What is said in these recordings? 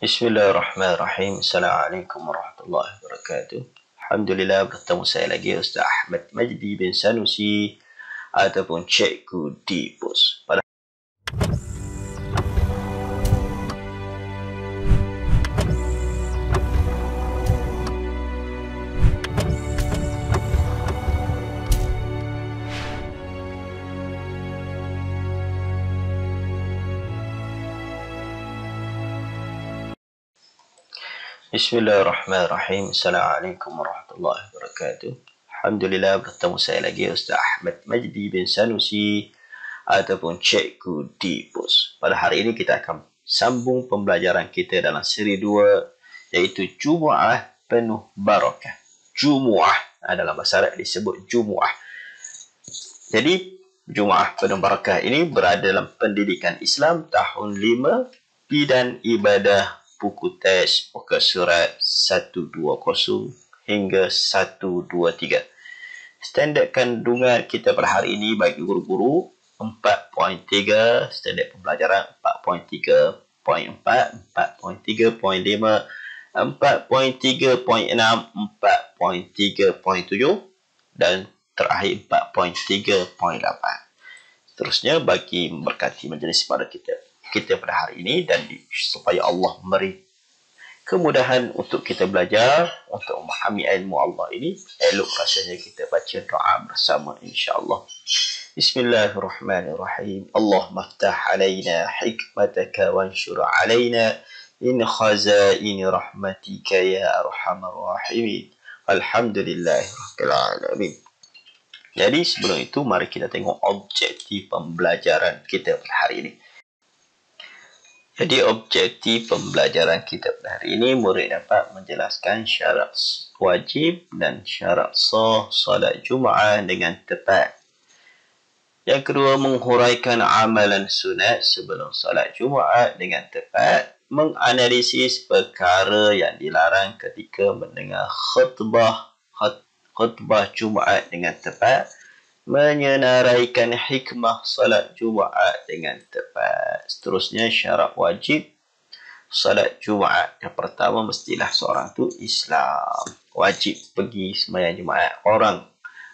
Bismillahirrahmanirrahim. Assalamualaikum warahmatullahi wabarakatuh. Alhamdulillah bertemu saya lagi Ustaz Ahmad Majdi bin Sanusi ataupun Cikgu Dipus. Bismillahirrahmanirrahim. Assalamualaikum warahmatullahi wabarakatuh. Alhamdulillah bertemu saya lagi Ustaz Ahmad Majdi bin Sanusi ataupun Cikgu Dipus. Pada hari ini kita akan sambung pembelajaran kita dalam siri 2 iaitu Jumu'ah penuh barakah. Jumu'ah dalam bahasa Arab disebut Jumu'ah. Jadi Jumu'ah penuh barakah ini berada dalam pendidikan Islam tahun 5 bidang ibadah buku teks muka surat 120 hingga 123. Standard kandungan kita pada hari ini bagi guru-guru 4.3, standard pembelajaran 4.3.4, 4.3.5, 4.3.6, 4.3.7 dan terakhir 4.3.8. Seterusnya bagi memberkati majlis pada kita pada hari ini dan supaya Allah memberi kemudahan untuk kita belajar, untuk memahami ilmu Allah ini, elok rasanya kita baca doa bersama insya-Allah. Bismillahirrahmanirrahim. Allahumma aftah alaina hikmataka wanshur alaina in khazain rahmatika ya arhamar rahimin. Alhamdulillahirabbil alamin. Jadi sebelum itu mari kita tengok objektif pembelajaran kita pada hari ini. Jadi objektif pembelajaran kita pada hari ini, murid dapat menjelaskan syarat wajib dan syarat sah salat Jumaat dengan tepat. Yang kedua, menghuraikan amalan sunat sebelum salat Jumaat dengan tepat. Menganalisis perkara yang dilarang ketika mendengar khutbah Jumaat dengan tepat. Menyenaraikan hikmah salat Jumaat dengan tepat. Seterusnya syarat wajib salat Jumaat. Yang pertama, mestilah seorang tu Islam, wajib pergi sembahyang Jumaat.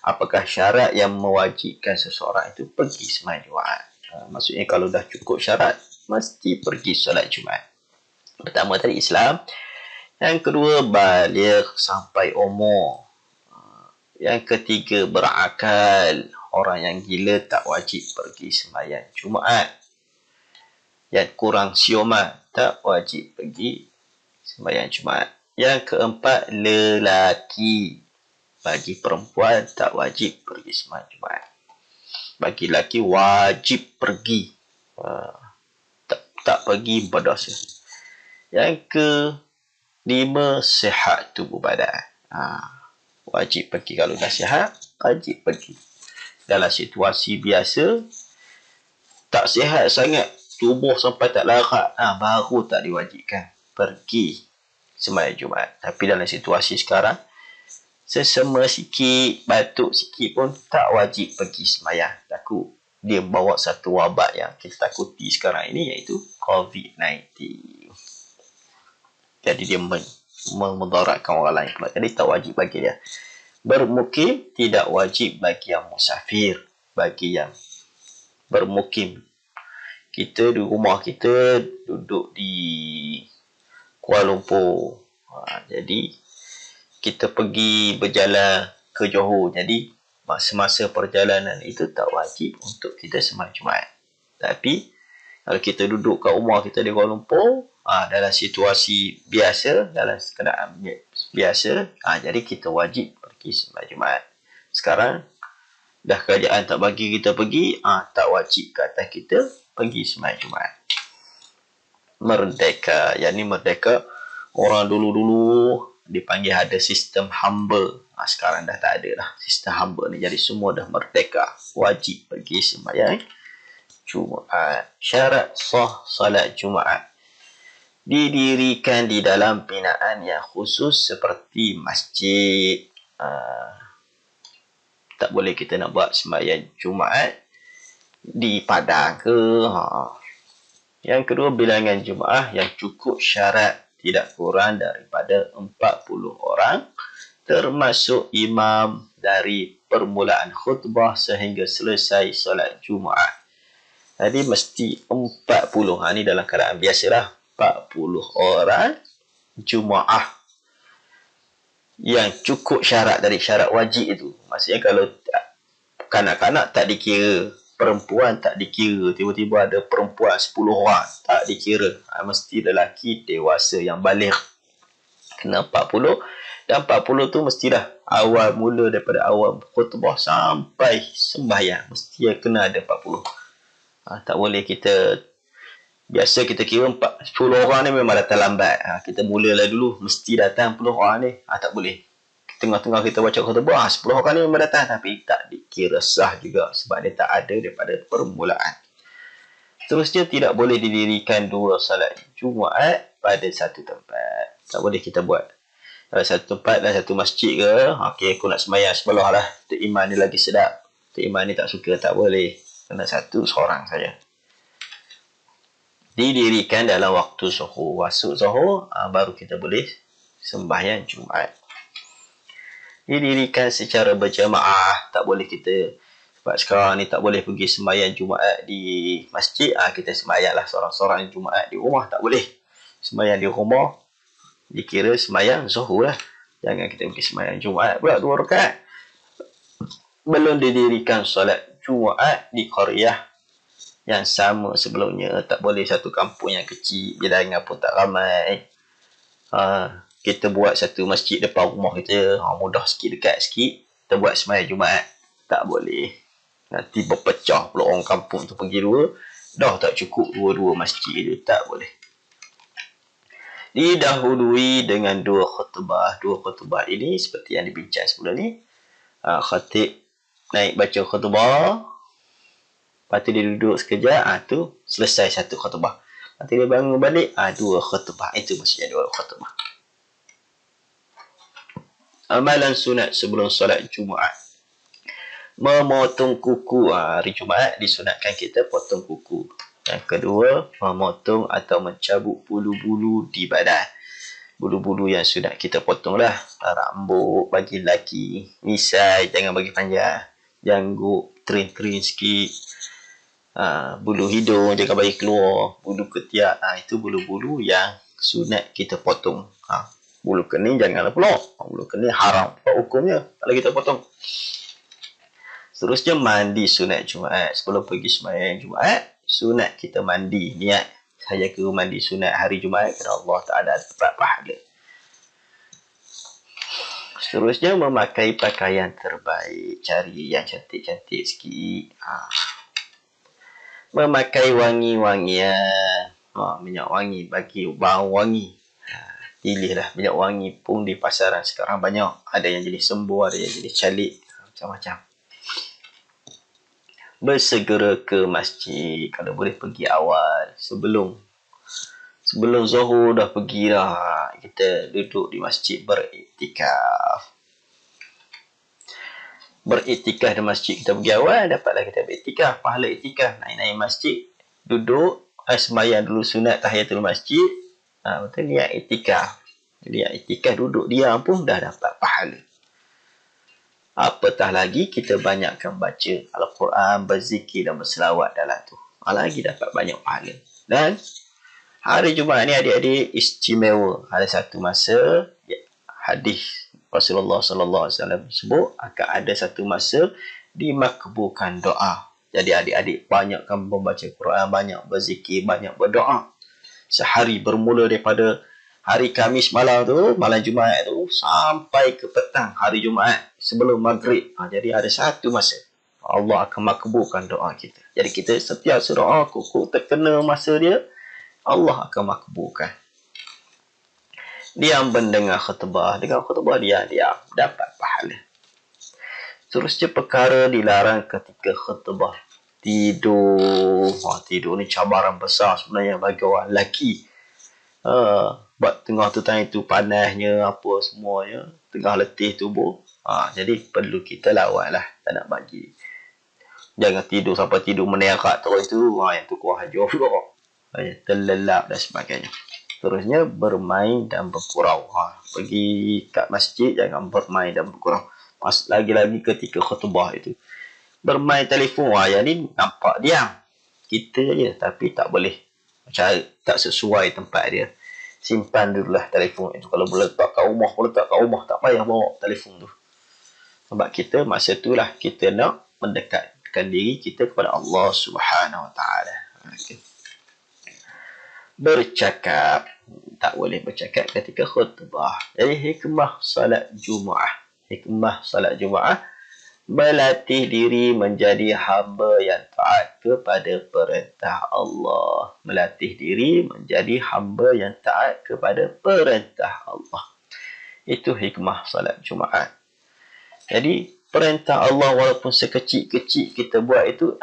Apakah syarat yang mewajibkan seseorang itu pergi sembahyang Jumaat? Maksudnya kalau dah cukup syarat, mesti pergi salat Jumaat. Pertama tadi Islam. Yang kedua, baligh sampai umur. Yang ketiga, berakal. Orang yang gila tak wajib pergi sembahyang Jumaat. Yang kurang siuman tak wajib pergi sembahyang Jumaat. Yang keempat, lelaki. Bagi perempuan tak wajib pergi sembahyang Jumaat. Bagi lelaki wajib pergi. Tak pergi berdosa. Yang kelima, sihat tubuh badan. Wajib pergi. Kalau dah sihat, wajib pergi. Dalam situasi biasa, tak sihat sangat, tubuh sampai tak larat, baru tak diwajibkan pergi sembahyang Jumaat. Tapi dalam situasi sekarang, sesama sikit, batuk sikit pun tak wajib pergi sembahyang. Takut dia bawa satu wabak yang kita takuti sekarang ini, iaitu COVID-19. Jadi dia memudaratkan orang lain pula. Jadi tak wajib bagi dia. Bermukim tidak wajib bagi yang musafir. Bagi yang bermukim. Kita di rumah kita duduk di Kuala Lumpur. Jadi kita pergi berjalan ke Johor. Jadi masa-masa perjalanan itu tak wajib untuk kita sembahyang Jumaat. Tapi kalau kita duduk kat rumah kita di Kuala Lumpur, dalam situasi biasa, dalam keadaan biasa, jadi kita wajib pergi sembahyang Jumaat. Sekarang dah kerajaan tak bagi kita pergi, tak wajib ke atas kita pergi sembahyang Jumaat. Merdeka, yakni merdeka. Orang dulu-dulu dipanggil ada sistem hamba. Sekarang dah tak ada lah sistem hamba ni. Jadi semua dah merdeka, wajib pergi sembahyang Jumaat. Syarat sah salat Jumaat. Didirikan di dalam binaan yang khusus seperti masjid. Tak boleh kita nak buat sembahyang Jumaat di padang ke. Yang kedua, bilangan jemaah yang cukup syarat, tidak kurang daripada 40 orang, termasuk imam dari permulaan khutbah sehingga selesai solat Jumaat. Jadi mesti 40. Ini dalam keadaan biasalah. 40 orang Jumaah yang cukup syarat dari syarat wajib itu. Maksudnya kalau kanak-kanak tak dikira, perempuan tak dikira, tiba-tiba ada perempuan 10 orang, tak dikira. Mesti lelaki dewasa yang baligh. Kena 40. Dan 40 tu mestilah awal mula daripada awal khutbah sampai sembahyang. Mesti kena ada 40. Tak boleh kita, biasa kita kira 10 orang ni memang datang lambat. Kita mulalah dulu, mesti datang 10 orang ni. Tak boleh. Tengah-tengah kita baca khutbah, 10 orang ni memang datang, tapi tak dikira sah juga sebab dia tak ada daripada permulaan. Seterusnya, tidak boleh didirikan 2 salat Jumaat pada satu tempat. Tak boleh kita buat dalam satu tempat, dalam satu masjid ke, okey, aku nak sembahyang sebelah lah, Tok Iman ni lagi sedap, Tok Iman ni tak suka, tak boleh. Kena satu seorang saja. Didirikan dalam waktu zuhur. Masuk zuhur, baru kita boleh sembahyang Jumaat. Didirikan secara berjamaah. Tak boleh kita, sebab sekarang ni tak boleh pergi sembahyang Jumaat di masjid, kita sembahyanglah seorang-seorang Jumaat di rumah. Tak boleh. Sembahyang di rumah dikira sembahyang zuhur lah. Jangan kita pergi sembahyang Jumaat pula 2 rakaat. Belum didirikan solat Jumaat di qaryah yang sama sebelumnya. Tak boleh satu kampung yang kecil, bilangan pun tak ramai. Kita buat satu masjid depan rumah kita, mudah sikit, dekat sikit, kita buat sembahyang Jumaat. Tak boleh. Nanti berpecah pula orang kampung tu pergi 2. Dah tak cukup 2 masjid tu. Tak boleh. Didahului dengan 2 khutbah. 2 khutbah ini seperti yang dibincang sebelum ni. Khatib naik baca khutbah, lepas tu dia duduk sekejap, tu selesai satu khutbah. Nanti dia bangun balik, 2 khutbah. Itu maksudnya 2 khutbah. Amalan sunat sebelum solat Jumaat. Memotong kuku. Hari Jumaat disunatkan kita potong kuku. Yang kedua, memotong atau mencabut bulu-bulu di badan. Bulu-bulu yang sunat kita potong lah. Rambut bagi lelaki, misai jangan bagi panjang, janggut trim-trim sikit, bulu hidung jangan bagi keluar, bulu ketiak, itu bulu-bulu yang sunat kita potong. Bulu kening janganlah pula. Bulu kening haram hukumnya kalau kita potong. Seterusnya, mandi sunat Jumaat. Sebelum pergi sembahyang Jumaat, sunat kita mandi. Niat saya ke mandi sunat hari Jumaat kerana Allah Ta'ala dapat pahala. Seterusnya, memakai pakaian terbaik. Cari yang cantik-cantik sikit. Memakai wangi-wangian. Minyak wangi, bagi bau wangi. Pilihlah minyak wangi pun di pasaran sekarang banyak. Ada yang jenis sembuh, ada yang jenis calik, macam-macam. Bersegera ke masjid. Kalau boleh pergi awal, sebelum zuhur dah pergi dah. Kita duduk di masjid beriktikaf. Beriktikaf di masjid, kita pergi awal, dapatlah kita beriktikaf. Pahala iktikaf, naik-naik masjid, duduk, sembahyang dulu sunat tahiyatul masjid. Betul, niat iktikaf. Niat iktikaf duduk diam pun dah dapat pahala. Apatah lagi kita banyakkan baca Al-Quran, berzikir dan berselawat dalam tu. Lagi dapat banyak pahala. Dan hari Jumaat ni adik-adik istimewa. Ada satu masa, hadis Rasulullah SAW sebut, akan ada satu masa dimakbulkan doa. Jadi adik-adik banyakkan membaca Quran, banyak berzikir, banyak berdoa. Sehari bermula daripada hari Khamis malam tu, malam Jumaat tu, sampai ke petang hari Jumaat sebelum maghrib. Jadi ada satu masa Allah akan makbulkan doa kita. Jadi kita setiap doa kukuk terkena masa dia, Allah akan makbulkan. Diam mendengar khutbah. Dengan khutbah diam dapat pahala. Seterusnya, perkara dilarang ketika khutbah. Tidur. Tidur ni cabaran besar sebenarnya bagi orang lelaki. Sebab tengah tu time tu panasnya, apa semuanya, tengah letih tubuh. Jadi perlu kita lawan lah. Tak nak bagi. Jangan tidur sampai tidur menerak terus tu. Yang tu kurang ajar pula. terlelap dan sebagainya. Terusnya bermain dan bergurau. Pergi kat masjid jangan bermain dan bergurau. Lagi-lagi ketika khutbah itu bermain telefon, yang ni nampak diam kita je, tapi tak boleh, macam tak sesuai tempat dia. Simpan dululah telefon itu. Kalau boleh letak kat rumah, tak payah bawa telefon tu. Sebab kita masa itulah kita nak mendekatkan diri kita kepada Allah Subhanahu Wa Taala. Okay. Bercakap, tak boleh bercakap ketika khutbah. Jadi hikmah salat Jumaat melatih diri menjadi hamba yang taat kepada perintah Allah. Melatih diri menjadi hamba yang taat kepada perintah Allah. Itu hikmah salat Jumaat. Jadi perintah Allah walaupun sekecil-kecil kita buat itu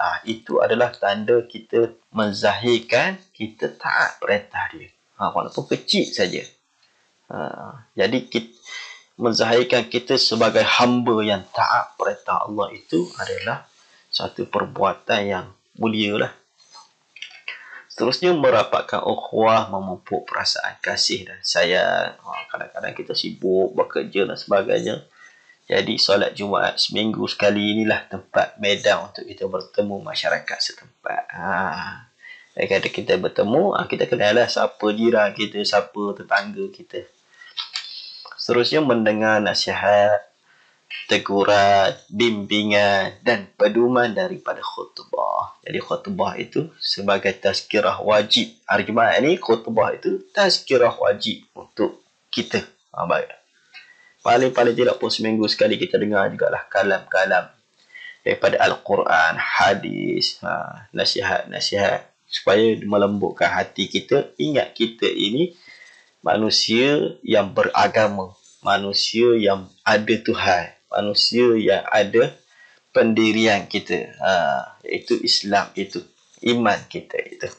adalah tanda kita menzahirkan kita taat perintah dia. Walaupun kecil saja. Jadi kita menzahirkan kita sebagai hamba yang taat perintah Allah itu adalah satu perbuatan yang mulia lah. Seterusnya merapatkan ukhuwah, memupuk perasaan kasih dan sayang. Kadang-kadang kita sibuk bekerja dan sebagainya. Jadi solat Jumaat seminggu sekali inilah tempat medan untuk kita bertemu masyarakat setempat. Kadang kita bertemu, kita kenal lah siapa jiran kita, siapa tetangga kita. Seterusnya mendengar nasihat, teguran, bimbingan dan pedoman daripada khutbah. Jadi khutbah itu sebagai tazkirah wajib. Hari Jumaat ni khutbah itu tazkirah wajib untuk kita. Baik. Paling-paling tidak pun seminggu sekali kita dengar jugalah kalam-kalam daripada Al-Quran, hadis, nasihat-nasihat supaya melembutkan hati kita. Ingat kita ini manusia yang beragama, manusia yang ada Tuhan, manusia yang ada pendirian kita, iaitu Islam, itu iman kita itu.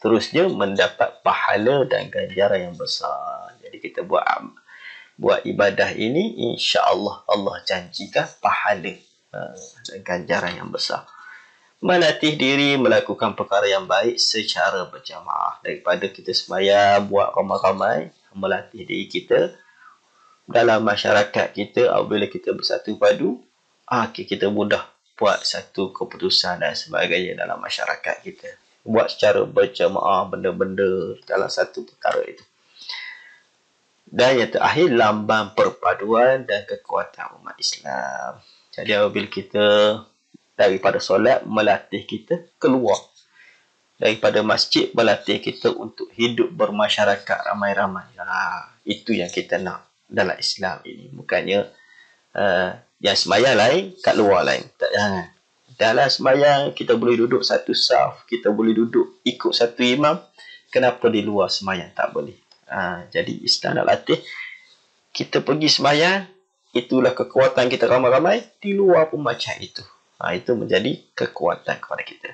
Terusnya mendapat pahala dan ganjaran yang besar. Jadi kita buat ibadah ini, insya-Allah Allah janjikan pahala dan ganjaran yang besar. Melatih diri melakukan perkara yang baik secara berjamaah. Daripada kita sembahyang buat ramai-ramai, melatih diri kita dalam masyarakat kita. Apabila kita bersatu padu, kita mudah buat satu keputusan dan sebagainya dalam masyarakat kita. Buat secara berjamaah benda-benda dalam satu perkara itu. Dan yang terakhir, lambang perpaduan dan kekuatan umat Islam. Jadi apabila kita daripada solat, melatih kita keluar daripada masjid, melatih kita untuk hidup bermasyarakat ramai-ramai. Itu yang kita nak dalam Islam ini. Bukannya yang sembahyang lain, kat luar lain. Tak, jangan. Dalam sembahyang kita boleh duduk satu saf, kita boleh duduk ikut satu imam. Kenapa di luar sembahyang tak boleh? Jadi Islam nak latih kita pergi sembahyang, itulah kekuatan kita ramai-ramai. Di luar pun macam itu. Itu menjadi kekuatan kepada kita.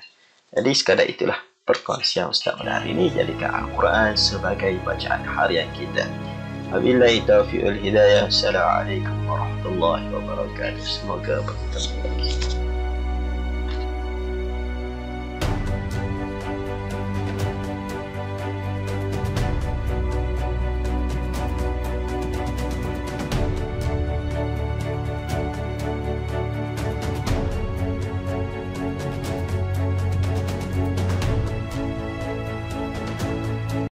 Jadi sekadar itulah perkongsian Ustaz pada hari ini. Jadikan Al-Quran sebagai bacaan harian kita. Wabillahi taufiq wal hidayah. Assalamualaikum warahmatullahi wabarakatuh. Semoga bertemu lagi.